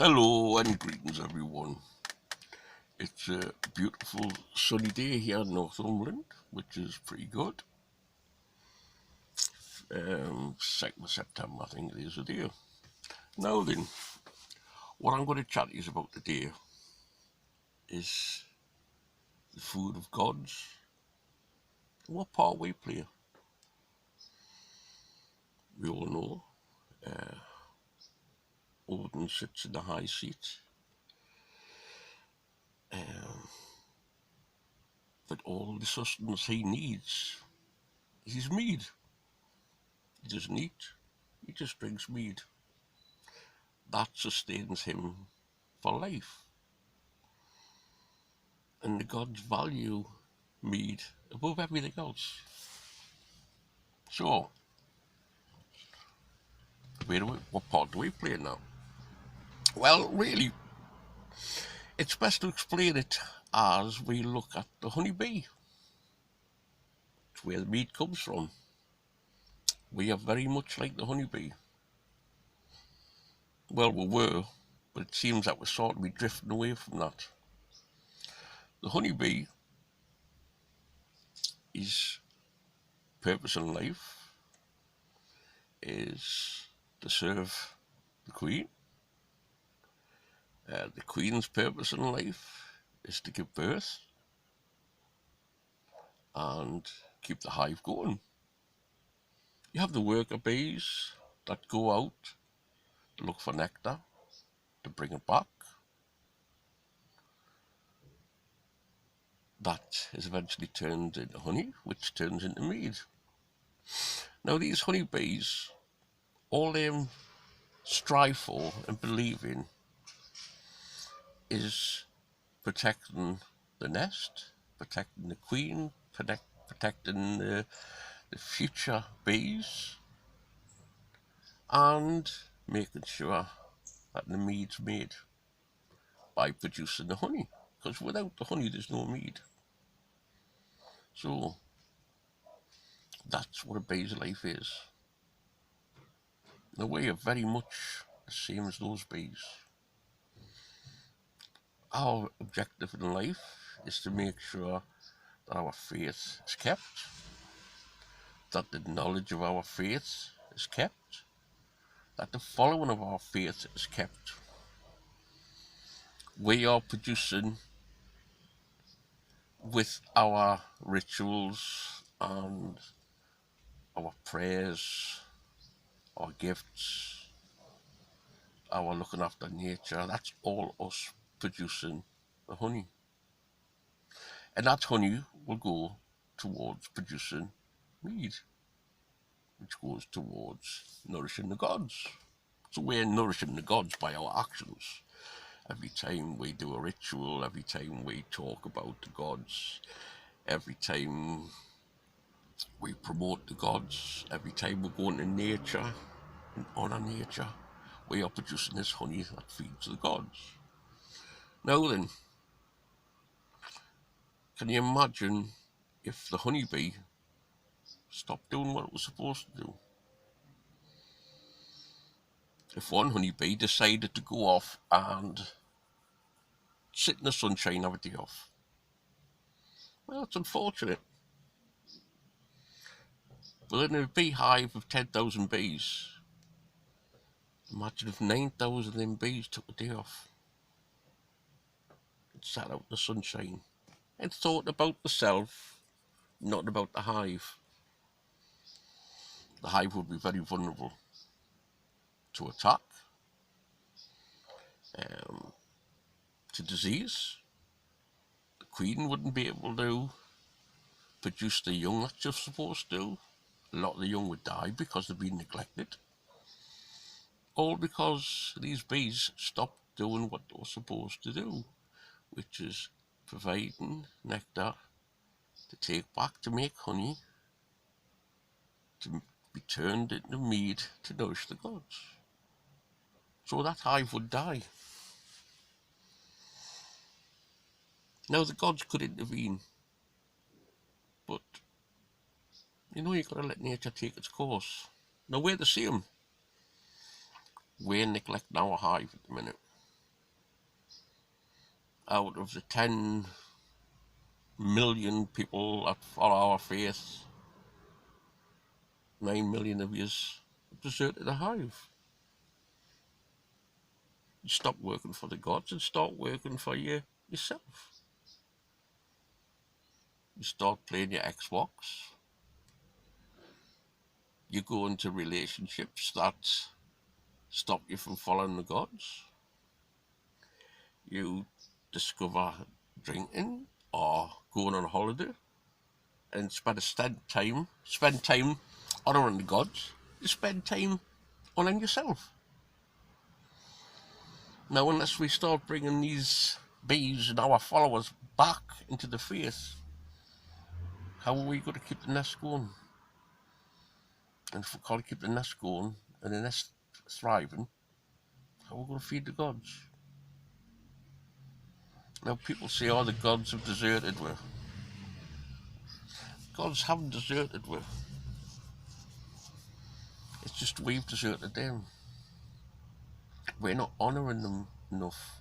Hello and greetings, everyone. It's a beautiful sunny day here in Northumberland, which is pretty good. 2nd of September, I think it is today. Now then, what I'm going to chat to you about today is the food of gods. What part we play? We all know Odin sits in the high seat, but all the sustenance he needs is mead. He doesn't eat, he just drinks mead. That sustains him for life. And the gods value mead above everything else. So, what part do we play now? Well, really, it's best to explain it as we look at the honeybee. It's where the mead comes from. We are very much like the honeybee. Well, we were, but it seems that we're sort of drifting away from that. The honeybee, his purpose in life is to serve the queen. The queen's purpose in life is to give birth and keep the hive going. You have the worker bees that go out to look for nectar, to bring it back. That is eventually turned into honey, which turns into mead. Now these honey bees, all they strive for and believe in is protecting the nest, protecting the queen, protecting the future bees, and making sure that the mead's made by producing the honey. Because without the honey, there's no mead. So that's what a bee's life is. In a way, very much the same as those bees. Our objective in life is to make sure that our faith is kept, that the knowledge of our faith is kept, that the following of our faith is kept. We are producing with our rituals and our prayers, our gifts, our looking after nature. That's all us producing the honey. And that honey will go towards producing mead, which goes towards nourishing the gods. So we're nourishing the gods by our actions. Every time we do a ritual, every time we talk about the gods, every time we promote the gods, every time we go into nature and honour nature, we are producing this honey that feeds the gods. Now then, can you imagine if the honeybee stopped doing what it was supposed to do? If one honeybee decided to go off and sit in the sunshine, have a day off. Well, it's unfortunate. But in a beehive of 10,000 bees, imagine if 9,000 of them bees took a day off and sat out in the sunshine and thought about the self, not about the hive. The hive would be very vulnerable to attack, to disease. The queen wouldn't be able to produce the young that she's supposed to. A lot of the young would die because they've been neglected. All because these bees stopped doing what they were supposed to do, which is providing nectar to take back to make honey, to be turned into mead to nourish the gods. So that hive would die. Now the gods could intervene, but you've got to let nature take its course. Now we're the same. We're neglecting our hive at the minute. out of the 10 million people that follow our faith, 9 million of yous have deserted the hive. You stop working for the gods and start working for yourself. You start playing your Xbox. You go into relationships that stop you from following the gods. You discover drinking or going on holiday and instead of spend time honouring the gods, you spend time honouring yourself. Now, unless we start bringing these bees and our followers back into the faith, how are we going to keep the nest going? And if we can't keep the nest going and the nest thriving, how are we going to feed the gods? Now, people say, oh, the gods have deserted us. Gods haven't deserted us. It's just we've deserted them. We're not honouring them enough.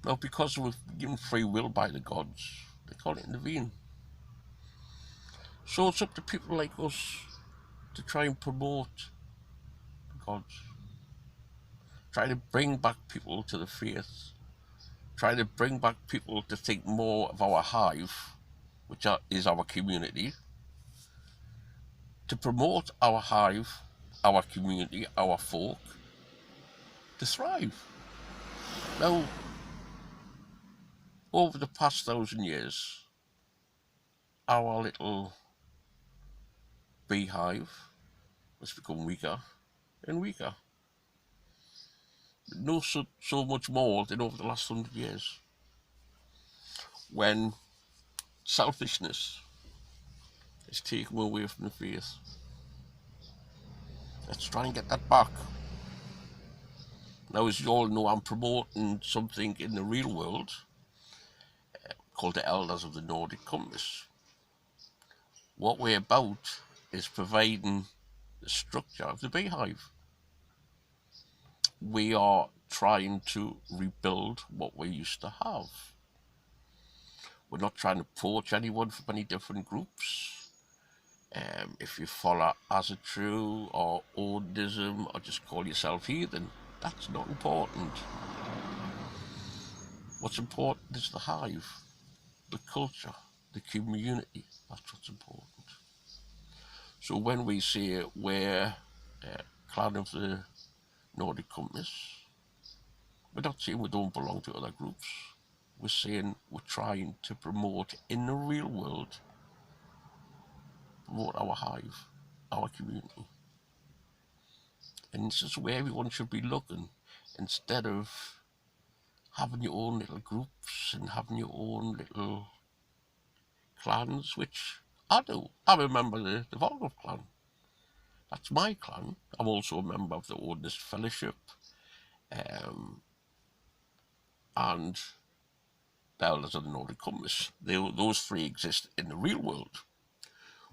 Now, because we've given free will by the gods, they can't intervene. So it's up to people like us to try and promote the gods. Try to bring back people to the faith. Try to bring back people to think more of our hive, which is our community. To promote our hive, our community, our folk, to thrive. Now, over the past 1,000 years, our little beehive has become weaker and weaker. No so much more than over the last 100 years, when selfishness is taken away from the faith. Let's try and get that back. Now, as you all know, I'm promoting something in the real world called the Elders of the Nordic Compass. What we're about is providing the structure of the beehive. We are trying to rebuild what we used to have. We're not trying to poach anyone from any different groups. If you follow Asatru or Odism or just call yourself heathen, that's not important. What's important is the hive, the culture, the community. That's what's important. So when we say we're Clan of the Nordic Compass, we're not saying we don't belong to other groups. We're saying we're trying to promote in the real world, promote our hive, our community. And this is where everyone should be looking, instead of having your own little groups and having your own little clans, which I do. I'm a member of the Volgov clan. That's my clan. I'm also a member of the Odinist Fellowship, and the Elders of the Nordic Compass. Those three exist in the real world.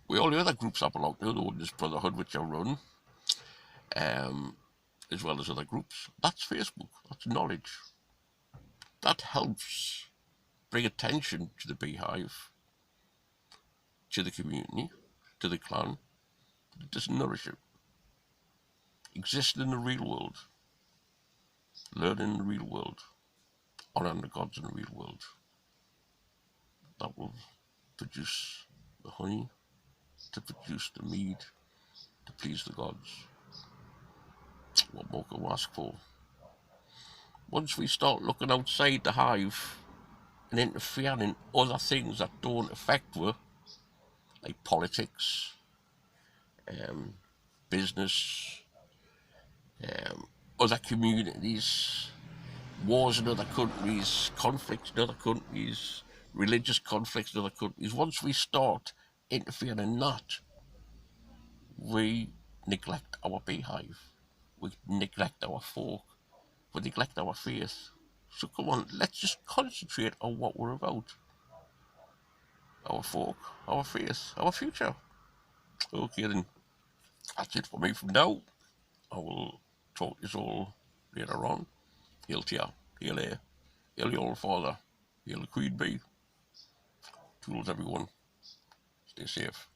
All the other groups I belong to, the Odinist Brotherhood, which I run, as well as other groups, that's Facebook, that's knowledge. That helps bring attention to the beehive, to the community, to the clan. It doesn't nourish it. Exist in the real world. Learn in the real world. Honour the gods in the real world. That will produce the honey, to produce the mead, to please the gods. What more can we ask for? Once we start looking outside the hive and interfering in other things that don't affect us, like politics, business, other communities, wars in other countries, conflicts in other countries, religious conflicts in other countries, once we start interfering in that, we neglect our beehive, we neglect our folk, we neglect our faith. So come on, let's just concentrate on what we're about. Our folk, our faith, our future. Okay then, that's it for me from now. I will talk to you all later on. Hail to you. Hail here. Hail the Old Father. Hail the Queen Bee. Toodles, everyone. Stay safe.